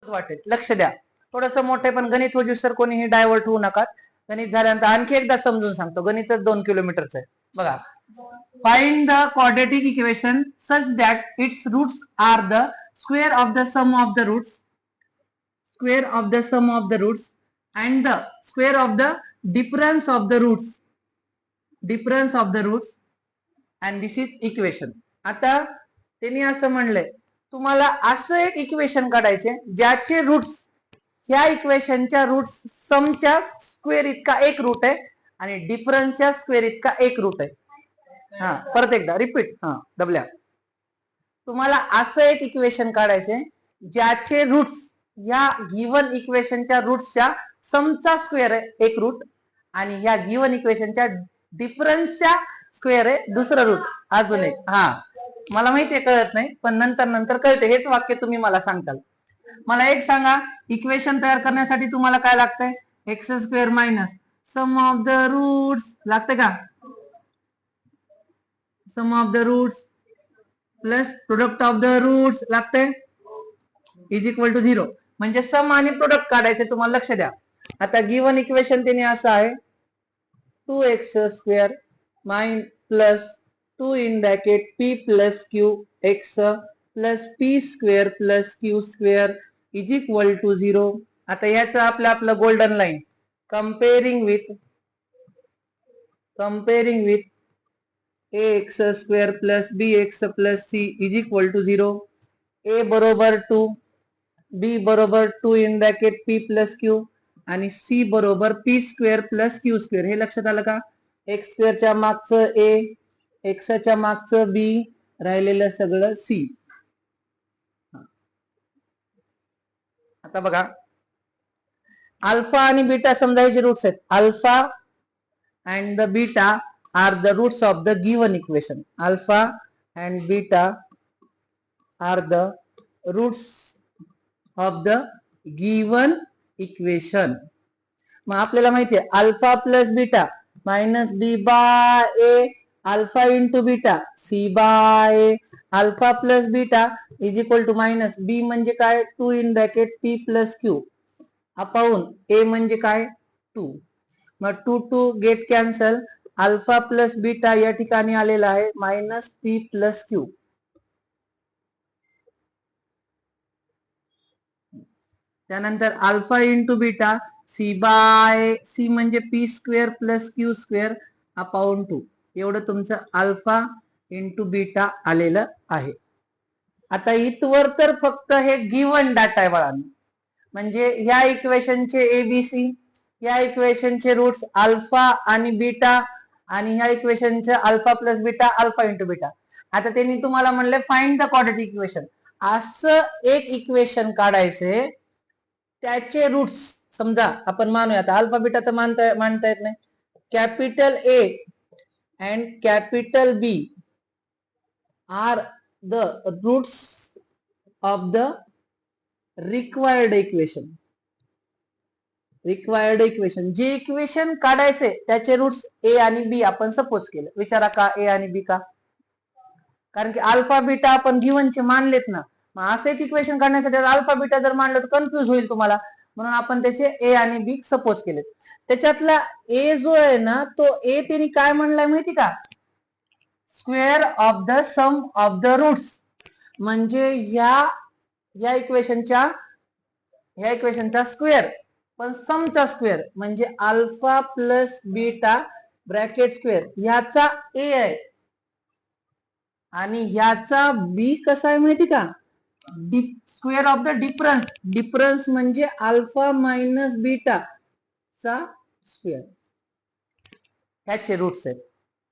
वाटेल. लक्ष द्या, थोडस मोठे पण गणित हो सर कोणीही डायव्हर्ट होऊ नका. गणित झाल्यानंतर आणखी एकदा समजून सांगतो. गणितच 2 किलोमीटरचं आहे बघा. Find the quadratic equation such that its roots are the square of the sum of the roots and the square of the difference of the roots and this is equation. आता त्यांनी असं म्हणलंय तुम्हाला असं एक इक्वेशन काढायचे ज्याचे roots ह्या इक्वेशनच्या रूट्स समच्या स्क्वेअर इतका एक रूट आहे आणि डिफरन्सच्या स्क्वेअर इतका एक रूट आहे. हा परत एकदा रिपीट. दबल्या. तुम्हाला असं एक इक्वेशन काढायचे ज्याचे रूट्स या गिवन इक्वेशनच्या रूट्सच्या समचा स्क्वेअर आहे एक रूट आणि ह्या गिवन इक्वेशनच्या डिफरन्सच्या स्क्वेअर आहे दुसरं रूट अजून एक. मला माहितीये कळत नाही पण नंतर कळते. हेच वाक्य तुम्ही मला सांगताल. मला एक सांगा, इक्वेशन तयार करण्यासाठी तुम्हाला काय लागतंय? X square minus sum of the roots लागते का? Sum of the roots plus product of the roots लागते इज इक्वल टू 0. म्हणजे सम आणि प्रोडक्ट काढायचे तुम्हाला. लक्ष द्या. आता गिवन इक्वेशन त्याने असं आहे 2x² माइन plus 2 in bracket p plus q x plus p² plus q² is equal to 0. आता याचं आपलं golden line comparing with ax² plus bx plus c is equal to 0. a बरोबर 2, b बरोबर 2 in bracket p plus q आणि c बरोबर p² plus q². हे लक्षात आलं का? x² च्या मागचं a, x च्या मागचं b, राहिलेलं सगळं c. आता बघा, अल्फा आणि बीटा समजायचे रूट्स आहेत. Alpha and the beta are the roots of the given equation. Alpha and beta are the roots of the given equation. मग आपल्याला माहितीये alpha plus beta minus B by A alpha into beta C by A alpha plus beta is equal to minus B म्हणजे काय 2 in bracket P plus Q upon A म्हणजे काय 2. मग 2 get cancel. Alpha plus beta या ठिकाणी आलेला आहे minus P plus Q. त्यानंतर alpha into beta C by C म्हणजे p² प्लस q² अपॉन 2. एवढं तुमचं अल्फा इंटू बीटा आलेलं आहे. आता इथवर तर फक्त हे गिवन डाटा आहे बाळांनो. म्हणजे ह्या इक्वेशनचे एबीसी, या इक्वेशनचे रूट्स अल्फा आणि बीटा आणि ह्या इक्वेशनचे alpha plus beta alpha into beta. आता त्यांनी तुम्हाला म्हणले फाइंड द क्वाड्रेटिक इक्वेशन. असं एक इक्वेशन काढायचे त्याचे रूट्स समजा आपण मानूया. आता अल्फा बीटा तर मानता येत नाही. Capital A and capital B are the roots of the required equation. जे इक्वेशन काढायचे त्याचे रूट्स ए आणि बी आपण सपोज केलं. विचारा का ए आणि बी का? कारण की अल्फा बीटा आपण गिवनचे मानलेत ना. मग असं एक इक्वेशन काढण्यासाठी अल्फा बीटा जर मानलं तर कन्फ्युज होईल तुम्हाला. म्हणून आपण त्याचे ए आणि बी सपोज केले. त्याच्यातला ए जो आहे ना तो ए त्यांनी काय म्हणलाय माहिती का? Square of the sum of the roots. म्हणजे ह्या इक्वेशनचा स्क्वेअर पण समचा स्क्वेअर म्हणजे alpha plus beta bracket square ह्याचा ए आहे आणि ह्याचा बी कसा आहे माहिती का? स्क्वेअर ऑफ द डिफरन्स म्हणजे अल्फा मायनस बीटा चा स्क्वेअर. ह्याचे रूट्स आहेत.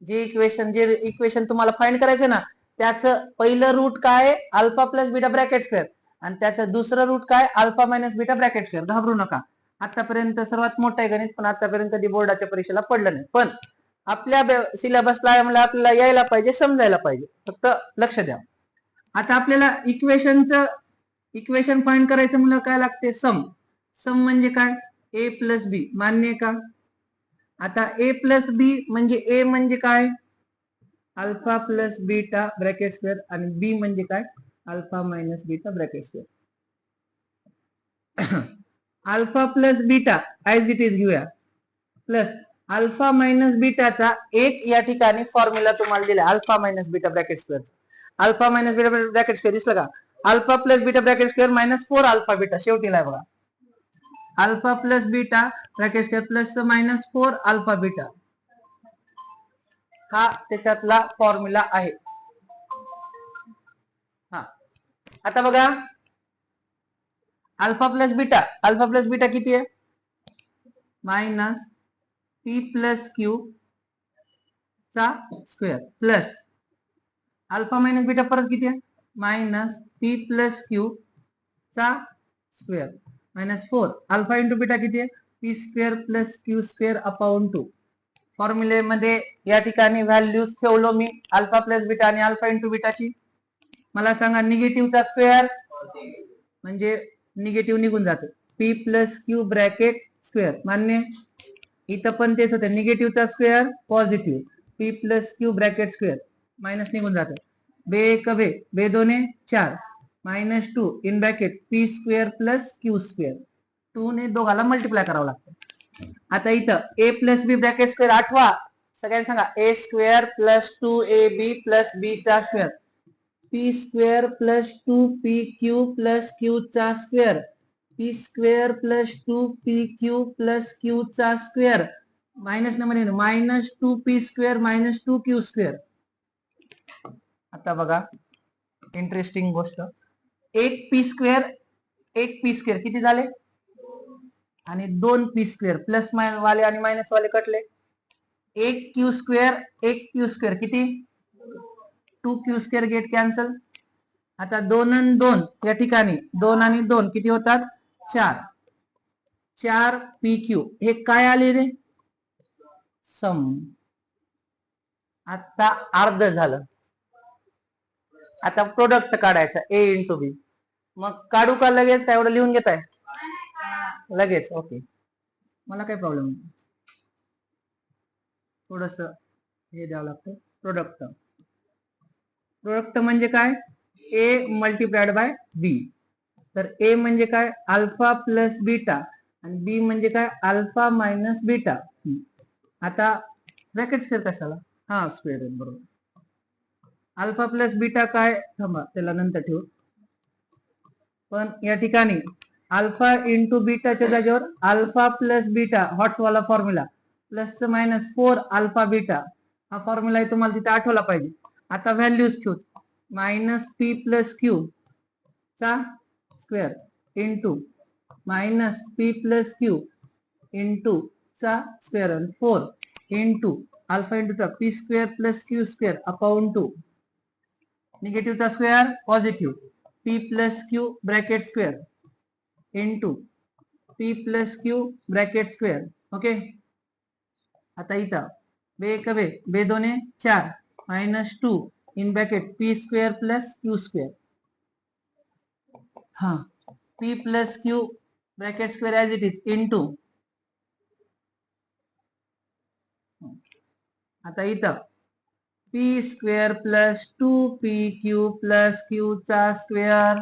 जे इक्वेशन तुम्हाला फाइंड करायचे ना त्याचं पहिलं रूट काय alpha plus beta bracket square आणि त्याचं दुसरं रूट काय alpha minus beta bracket square. घाबरू नका. आतापर्यंत सर्वात मोठं आहे गणित पण आतापर्यंत कधी बोर्डाच्या परीक्षेला पडलं नाही. पण आपल्या सिलेबसला आपल्याला यायला पाहिजे, समजायला पाहिजे. फक्त लक्ष द्या. आता आपल्याला इक्वेशन फाइंड करायचं म्हणलं काय लागते? सम म्हणजे काय? ए प्लस बी. मान्य का? आता ए प्लस बी म्हणजे ए म्हणजे काय? Alpha plus beta bracket square आणि बी म्हणजे काय? Alpha minus beta bracket square. Alpha plus beta as it is घेऊया, प्लस अल्फा मायनस बीटाचा एक या ठिकाणी फॉर्म्युला तुम्हाला दिला, alpha minus beta bracket square. Alpha minus beta bracket square दिसलं का? Alpha plus beta bracket square minus 4 alpha beta शेवटीला आहे बघा. Alpha plus beta bracket square plus minus 4 alpha beta, हा त्याच्यातला फॉर्म्युला आहे. हा आता बघा, अल्फा प्लस बीटा किती आहे? मायनस पी प्लस क्यू चा square plus alpha minus beta परत किती आहे? मायनस पी प्लस क्यू चा square minus 4. Alpha into beta किती आहे? P square plus Q square upon 2. फॉर्म्युलेमध्ये या ठिकाणी व्हॅल्यूज ठेवलो मी अल्फा प्लस बीटा आणि अल्फा इंटू बीटाची. मला सांगा निगेटिव्हचा स्क्वेअर म्हणजे निगेटिव्ह निघून जातं, P plus Q bracket square मान्य. इथं पण तेच होतं, निगेटिव्हचा square positive, P plus Q bracket square minus निघून जातं. बे एक बे, बे दोने 4 minus 2 in bracket P square plus Q square. 2 ने दोघाला मल्टिप्लाय करावं लागतं. आता इथं A plus B bracket square आठवा, सगळ्यांना सांगा A square plus 2ab plus B चा square, P square plus 2pq plus Q चा square, P square plus 2pq plus Q चा स्क्वेअर मायनस मध्ये minus 2p square minus 2q square. आता बघा interesting गोष्ट, एक पी स्क्वेअर किती झाले? आणि 2p स्क्वेअर प्लस वाले आणि मायनस वाले कटले. एक क्यू स्क्वेअर किती? 2q square get cancel. आता 2 आणि 2 या ठिकाणी 2 आणि 2 किती होतात? 4. 4pq हे काय आले रे? सम. आता अर्ध झालं. आता प्रोडक्ट काढायचा ए इंटू बी. मग काढू का लगेच? काय एवढं लिहून घेताय? लगेच. ओके, मला काही प्रॉब्लेम नाही. थोडस हे द्यावं लागतं. प्रोडक्ट म्हणजे काय? ए मल्टिप्लाइड बाय बी. तर ए म्हणजे काय? अल्फा प्लस बीटा आणि बी म्हणजे काय? Alpha minus beta. आता ब्रॅकेट स्क्वेअर कशाला? हा स्क्वेअर आहे, बरोबर. अल्फा प्लस बीटा काय? थांबा त्याला नंतर ठेवू. पण या ठिकाणी अल्फा इंटू बीटाच्या जागेवर अल्फा प्लस बीटा हॉट्सवाला formula plus minus 4 alpha beta हा फॉर्म्युला आहे, तुम्हाला तिथे आठवला पाहिजे. आता व्हॅल्यूज ठेवू, मायनस पी प्लस क्यू चा square into minus P plus Q into चा स्क्वेअर आणि 4 into alpha into P square plus Q square upon 2. निगेटिव्हचा square positive, P plus Q bracket square into P plus Q bracket square. Okay. आता इथं बे एक बे दोने 4 minus 2 in bracket P square plus Q square. हा P plus Q bracket square as it is into, आता इथं P square plus 2pq plus Q चा square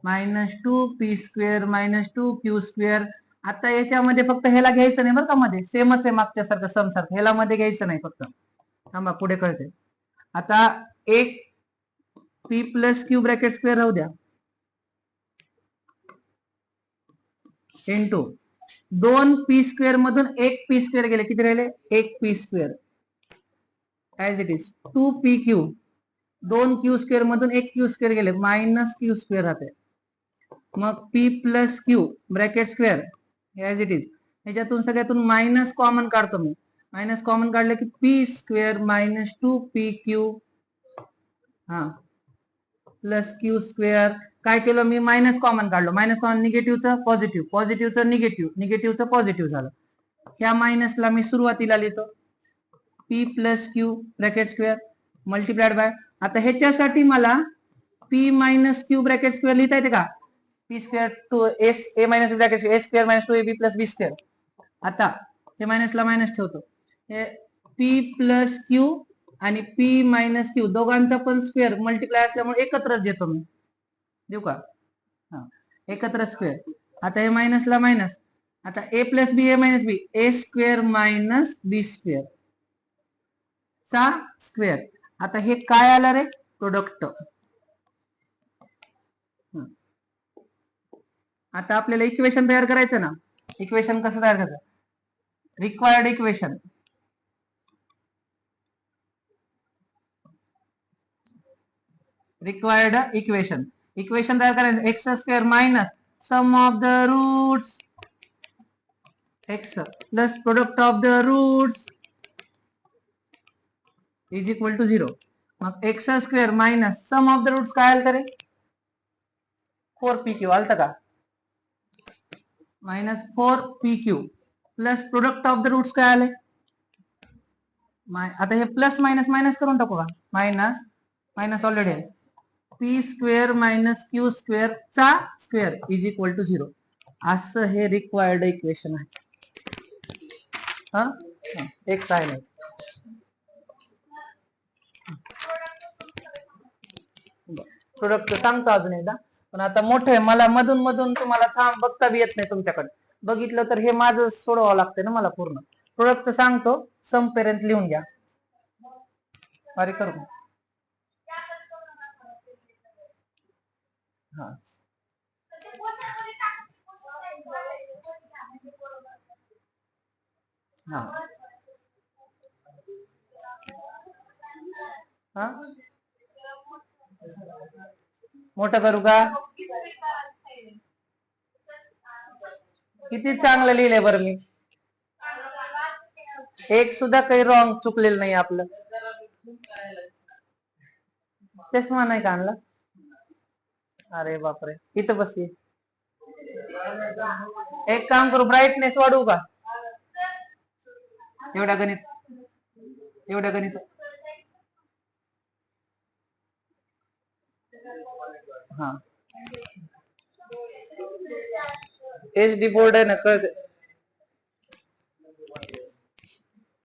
minus 2p square minus 2q square. आता याच्यामध्ये फक्त ह्याला घ्यायचं नाही बरं का, मध्ये सेमच आहे मागच्या सारखं सम सारखं, ह्याला मध्ये घ्यायचं नाही फक्त. थांबा पुढे कळते. आता एक P plus Q bracket square राहू द्या इंटू 2p स्क्वेअर मधून एक पी स्क्वेअर गेले, किती राहिले? एक P square as it is 2pq 2q square मधून एक क्यू स्क्वेअर गेले मायनस क्यू स्क्वेअर राहते. मग P plus Q bracket square as it is, ह्याच्यातून सगळ्यातून मायनस कॉमन काढतो मी. मायनस कॉमन काढलं की पी स्क्वेअर मायनस 2pq हा प्लस क्यू स्क्वेअर. काय केलं मी? मायनस कॉमन काढलो. मायनस कॉमन निगेटिव्हचं पॉझिटिव्ह, पॉझिटिव्हचं निगेटिव्ह, निगेटिव्हचं पॉझिटिव्ह झालं. ह्या मायनसला मी सुरुवातीला लिहितो P plus Q bracket square multiplied by, आता ह्याच्यासाठी मला P minus Q bracket square लिहिता येते का? P square to S A minus B bracket A square minus 2ab plus B square. आता हे मायनसला मायनस ठेवतो, हे पी प्लस क्यू आणि पी मायनस क्यू दोघांचा पण स्क्वेअर मल्टिप्लाय असल्यामुळे एकत्रच देतो मी. देऊ का? हा एकत्र स्क्वेअर आता हे मायनसला मायनस, आता ए प्लस बी ए मायनस बी, ए स्क्वेअर मायनस बी स्क्वेअर चा स्क्वेअर. आता हे काय आलं रे? प्रोडक्ट. आता आपल्याला इक्वेशन तयार करायचं ना. इक्वेशन कसं तयार करायचं? Required equation. इक्वेशन तयार करायचं. X square minus sum of the roots X plus product of the roots is equal to 0. मग X square minus sum of the roots काय आलं रे? 4pq आलत का? Minus 4pq plus product of the roots काय आले? आता हे प्लस मायनस मायनस करून टाकू का? मायनस मायनस ऑलरेडी आहे. P square minus Q square चा स्क्वेअर इज इक्वल टू 0. असं हे रिक्वायर्ड इक्वेशन आहे. एक्स आहे ना. प्रोडक्ट सांगतो अजून एकदा, पण आता मोठे मला मधून मधून तुम्हाला थांब बघता बी येत नाही तुमच्याकडे. बघितलं तर हे माझं सोडवावं लागतं ना मला पूर्ण. प्रोडक्ट सांगतो, सम पर्यंत लिहून घ्या. अरे करू हा हा हा मोठं करू का? किती चांगलं लिहिलंय बरं मी. एक सुद्धा काही रॉंग चुकलेलं नाही आपलं. चष्मा नाही का आणला? अरे बापरे, इथं बस. एक काम करू, ब्राईटनेस वाढवू का? एवढ्या गणित हा एच डी बोर्ड आहे ना, कळत.